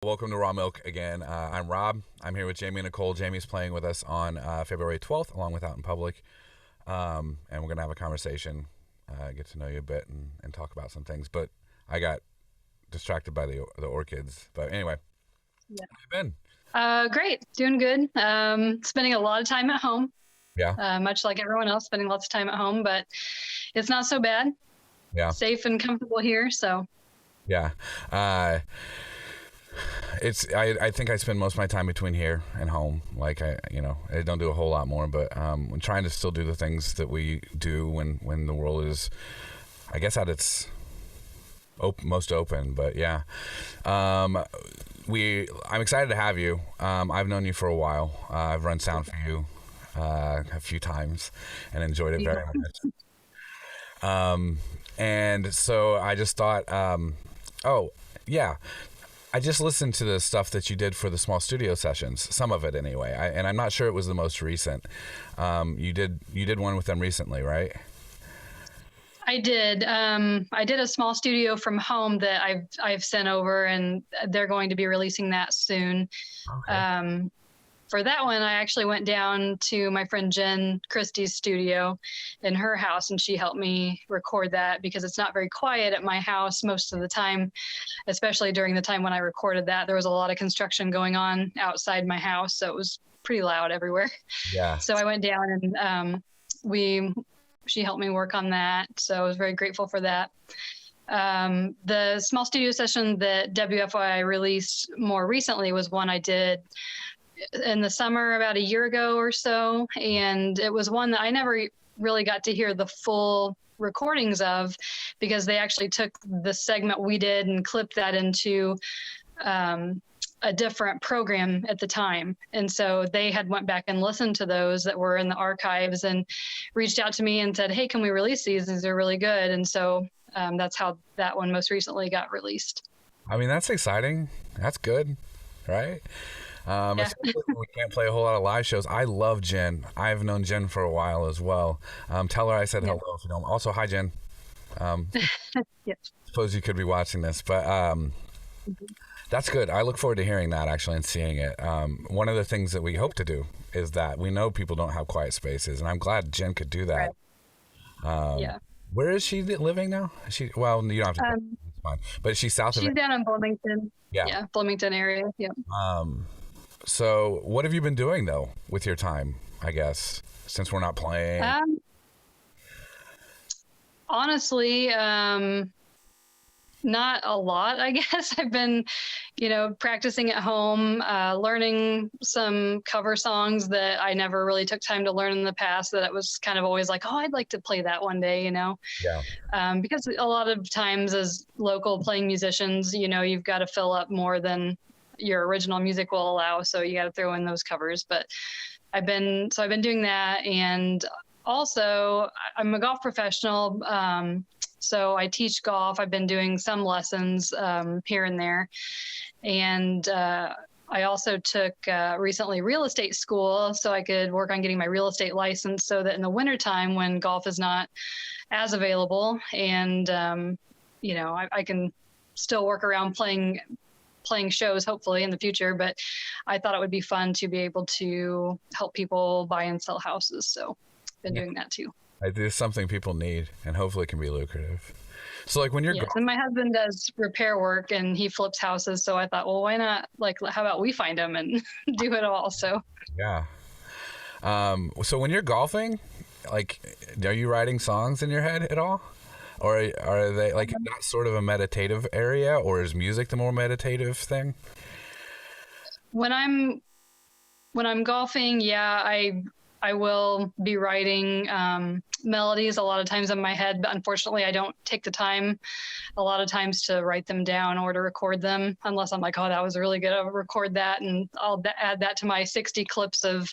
Welcome to Raw Milk again. I'm Rob. I'm here with Jamie and Nichole. Jamie's playing with us on February 12th, along with Out in Public. And we're going to have a conversation, get to know you a bit, and talk about some things. But I got distracted by the orchids. But anyway, Yeah. how have you been? Great. Doing good. Spending a lot of time at home. Yeah. Much like everyone else, spending lots of time at home, but it's not so bad. Yeah. Safe and comfortable here. So. Yeah. I think I spend most of my time between here and home. Like I don't do a whole lot more, but I'm trying to still do the things that we do when the world is, I guess, at its most open. But yeah, I'm excited to have you. I've known you for a while. I've run sound for you a few times and enjoyed it very much. And so I just thought, oh yeah. I just listened to the stuff that you did for the small studio sessions, some of it anyway. And I'm not sure it was the most recent. You did one with them recently, right? I did. I did a small studio from home that I've sent over, and they're going to be releasing that soon. Okay. For that one, I actually went down to my friend Jen Christie's studio in her house, and she helped me record that because it's not very quiet at my house most of the time, especially during the time when I recorded that. There was a lot of construction going on outside my house, so it was pretty loud everywhere. Yeah. So I went down and she helped me work on that. So I was very grateful for that. The small studio session that WFYI released more recently was one I did in the summer about a year ago or so. And it was one that I never really got to hear the full recordings of because they actually took the segment we did and clipped that into a different program at the time. And so they had went back and listened to those that were in the archives and reached out to me and said, hey, can we release these? These are really good. And so that's how that one most recently got released. I mean, that's exciting. That's good, right? Especially when we can't play a whole lot of live shows. I love Jen. I've known Jen for a while as well. Tell her I said hello if you don't. Also, hi, Jen. Yes. Suppose you could be watching this, but that's good. I look forward to hearing that actually and seeing it. One of the things that we hope to do is that we know people don't have quiet spaces, and I'm glad Jen could do that. Right. Where is she living now? Well, you don't have to. It's fine. But she's south of it. She's down in Bloomington. Yeah. Yeah, Bloomington area. Yeah. So what have you been doing though with your time, I guess, since we're not playing? Honestly, not a lot, I guess. I've been, practicing at home, learning some cover songs that I never really took time to learn in the past, that it was kind of always like, oh, I'd like to play that one day, Yeah. Because a lot of times as local playing musicians, you've got to fill up more than your original music will allow. So you got to throw in those covers. But I've been doing that. And also I'm a golf professional. So I teach golf. I've been doing some lessons here and there. And I also took recently real estate school so I could work on getting my real estate license so that in the wintertime when golf is not as available and, I can still work around playing shows hopefully in the future, but I thought it would be fun to be able to help people buy and sell houses. So been doing that too. It's something people need and hopefully can be lucrative. So like when you're and my husband does repair work and he flips houses. So I thought, well, why not? Like, how about we find them and do it all? So yeah. So when you're golfing, like, are you writing songs in your head at all? Or are they like not sort of a meditative area, or is music the more meditative thing? When I'm golfing, yeah, I will be writing melodies a lot of times in my head, but unfortunately I don't take the time a lot of times to write them down or to record them unless I'm like, oh, that was really good. I'll record that and I'll add that to my 60 clips of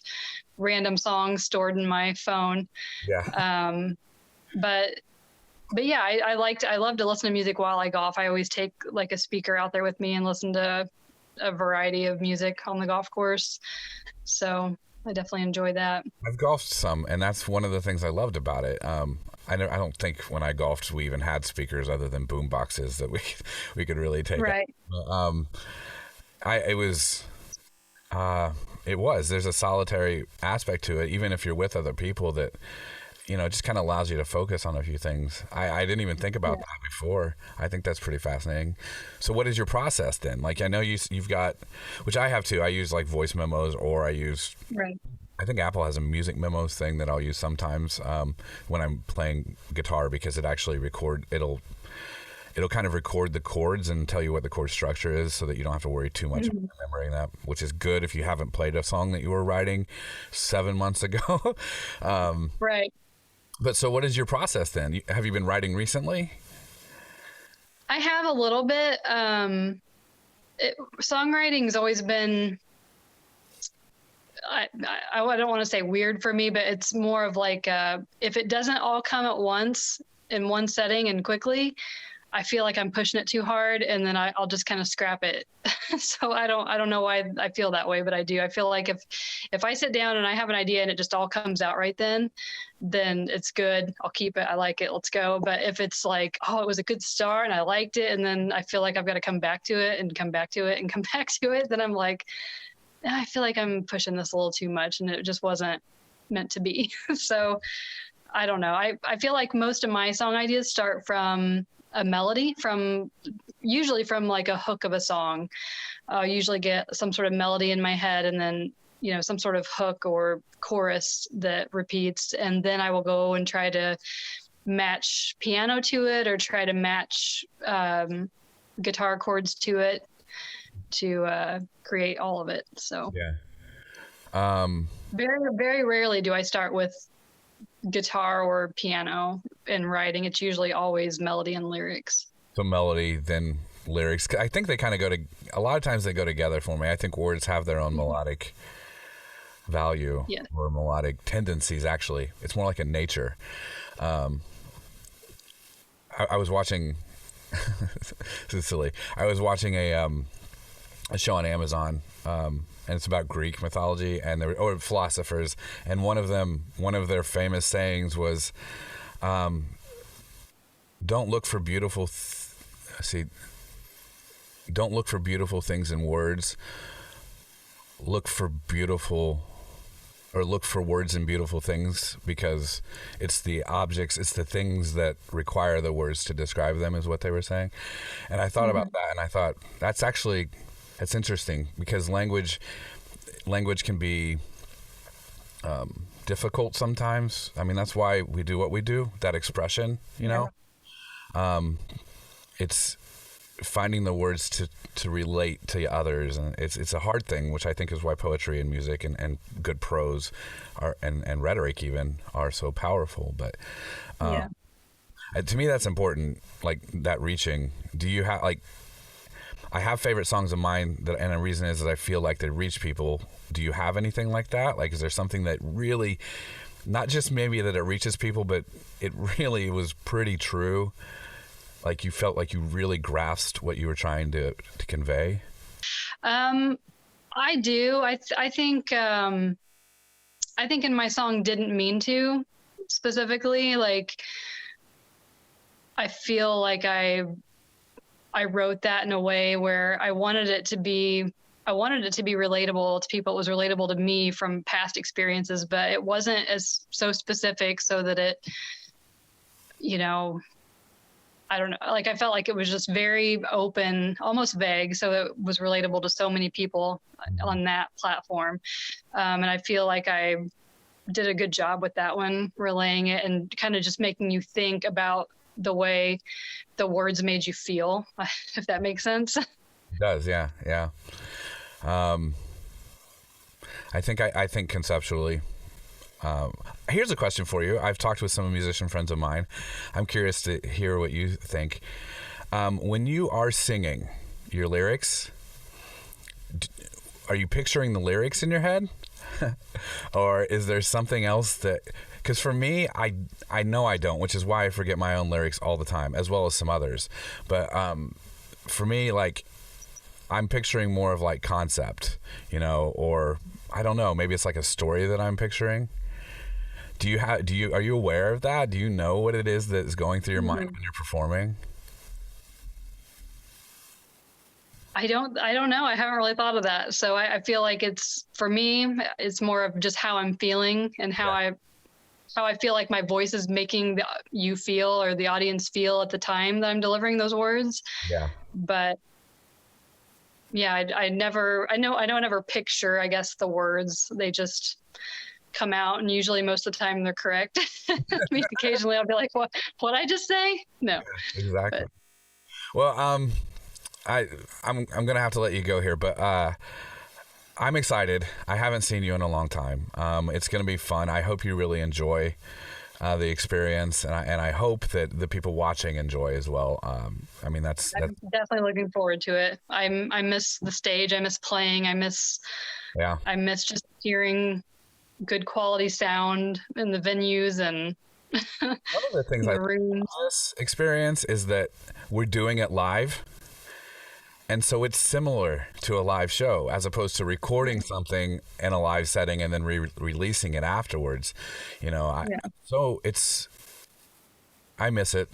random songs stored in my phone. Yeah. But yeah, I love to listen to music while I golf. I always take like a speaker out there with me and listen to a variety of music on the golf course. So I definitely enjoy that. I've golfed some, and that's one of the things I loved about it. I don't think when I golfed we even had speakers other than boom boxes that we could really take. Right. It was. It was. There's a solitary aspect to it, even if you're with other people. That it just kind of allows you to focus on a few things. I didn't even think about that before. I think that's pretty fascinating. So, what is your process then? Like, I know you've got, which I have too. I use like voice memos, or I use. Right. I think Apple has a music memos thing that I'll use sometimes when I'm playing guitar, because it actually it'll kind of record the chords and tell you what the chord structure is, so that you don't have to worry too much about remembering that, which is good if you haven't played a song that you were writing 7 months ago. Right. But so what is your process then? Have you been writing recently? I have a little bit. Songwriting's always been, I don't want to say weird for me, but it's more of like, if it doesn't all come at once in one setting and quickly, I feel like I'm pushing it too hard, and then I'll just kind of scrap it. So I don't know why I feel that way, but I do. I feel like if I sit down and I have an idea and it just all comes out right then it's good. I'll keep it. I like it. Let's go. But if it's like, oh, it was a good start and I liked it, and then I feel like I've got to come back to it and come back to it and come back to it, then I'm like, I feel like I'm pushing this a little too much, and it just wasn't meant to be. So I don't know. I feel like most of my song ideas start from a melody, usually from like a hook of a song. I'll usually get some sort of melody in my head, and then some sort of hook or chorus that repeats, and then I will go and try to match piano to it, or try to match guitar chords to it to create all of it. So very, very rarely do I start with guitar or piano in writing. It's usually always melody and lyrics. So melody, then lyrics. I think they kind of a lot of times they go together for me. I think words have their own melodic value, or melodic tendencies. Actually, it's more like a nature. I was watching this is silly. I was watching a show on Amazon, and it's about Greek mythology or philosophers, and one of their famous sayings was, "Don't look for beautiful things in words. Look for words in beautiful things, because it's the objects, it's the things that require the words to describe them," is what they were saying. And I thought about that, and I thought that's interesting, because language can be difficult sometimes. I mean, that's why we do what we do, that expression, it's finding the words to relate to others, and it's a hard thing, which I think is why poetry and music and good prose and rhetoric even are so powerful. But to me, that's important, like that reaching. Do you have I have favorite songs of mine and the reason is that I feel like they reach people. Do you have anything like that? Like, is there something that really, not just maybe that it reaches people, but it really was pretty true? Like, you felt like you really grasped what you were trying to convey? I do. I think in my song "Didn't Mean to" specifically, like, I feel like I wrote that in a way where I wanted it to be relatable to people. It was relatable to me from past experiences, but it wasn't so specific so that it, I don't know, like, I felt like it was just very open, almost vague. So it was relatable to so many people on that platform. And I feel like I did a good job with that one, relaying it and kind of just making you think about the way the words made you feel, if that makes sense. It does, yeah. I think conceptually. Here's a question for you. I've talked with some musician friends of mine. I'm curious to hear what you think. When you are singing your lyrics, are you picturing the lyrics in your head? Or is there something else that... Because for me, I know I don't, which is why I forget my own lyrics all the time, as well as some others. But for me, like, I'm picturing more of like concept, or I don't know, maybe it's like a story that I'm picturing. Are you aware of that? Do you know what it is that is going through your mind when you're performing? I don't know. I haven't really thought of that. So I feel like for me, it's more of just how I'm feeling and how I feel like my voice is making you feel, or the audience feel at the time that I'm delivering those words. Yeah. But yeah, I don't ever picture, I guess, the words. They just come out, and usually most of the time they're correct. I mean, occasionally I'll be like, what I just say? No. Exactly. But, Well, I'm gonna have to let you go here, but I'm excited. I haven't seen you in a long time. It's gonna be fun. I hope you really enjoy the experience, and I hope that the people watching enjoy as well. I mean, that's definitely looking forward to it. I miss the stage. I miss playing. I miss just hearing good quality sound in the venues and one of the things I like about this experience is that we're doing it live. And so it's similar to a live show as opposed to recording something in a live setting and then releasing it afterwards. You know, so I miss it.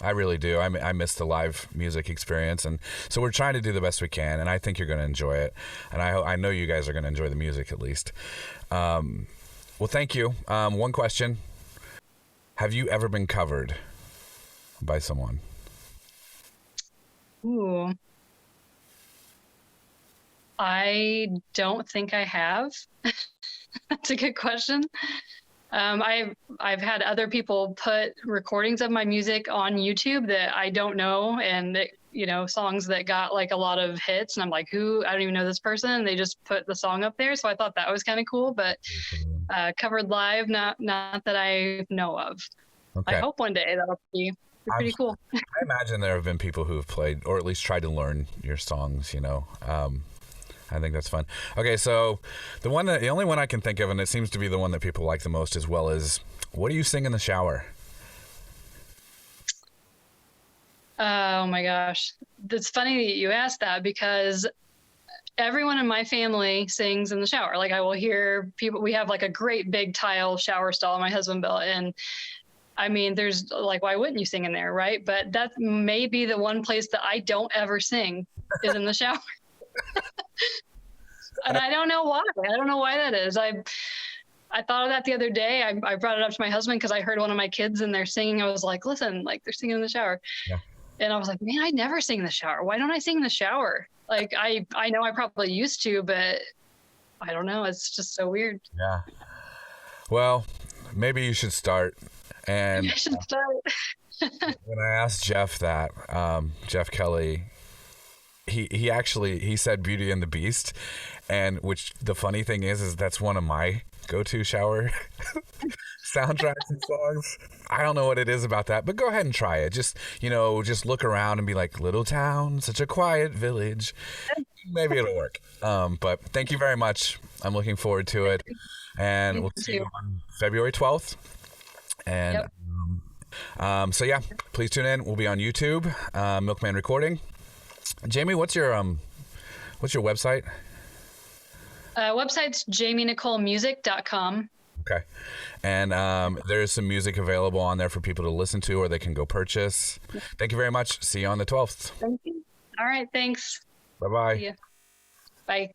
I really do. I miss the live music experience. And so we're trying to do the best we can. And I think you're going to enjoy it. And I know you guys are going to enjoy the music at least. Well, thank you. One question. Have you ever been covered by someone? Ooh. I don't think I have. That's a good question. I've had other people put recordings of my music on YouTube that I don't know, and songs that got like a lot of hits, and I'm like, who? I don't even know this person. And they just put the song up there, so I thought that was kind of cool. But covered live, not that I know of. Okay. I hope one day that'll be pretty cool. I imagine there have been people who have played, or at least tried to learn your songs. I think that's fun. Okay, so the only one I can think of, and it seems to be the one that people like the most as well, is what do you sing in the shower? Oh my gosh. It's funny that you asked that, because everyone in my family sings in the shower. Like, I will hear people, we have like a great big tile shower stall my husband built, and I mean, there's like, why wouldn't you sing in there, right? But that may be the one place that I don't ever sing is in the shower. And I don't know why. I don't know why that is. I thought of that the other day. I brought it up to my husband because I heard one of my kids and they're singing. I was like, listen, like, they're singing in the shower. Yeah. And I was like, man, I never sing in the shower. Why don't I sing in the shower? Like, I know I probably used to, but I don't know. It's just so weird. Yeah. Well, maybe you should start. And I should start. When I asked Jeff that, Jeff Kelly, he said Beauty and the Beast, and which the funny thing is that's one of my go-to shower soundtracks and songs. I don't know what it is about that, but go ahead and try it. Just look around and be like, little town, such a quiet village. Maybe it'll work. But thank you very much. I'm looking forward to it, and we'll see you on February 12th. And so yeah, please tune in. We'll be on YouTube, Milkman Recording. Jamie, what's your website? Website's jamienicholemusic.com. Okay. And there's some music available on there for people to listen to, or they can go purchase. Thank you very much. See you on the 12th. Thank you. All right. Thanks. Bye-bye. See ya. Bye.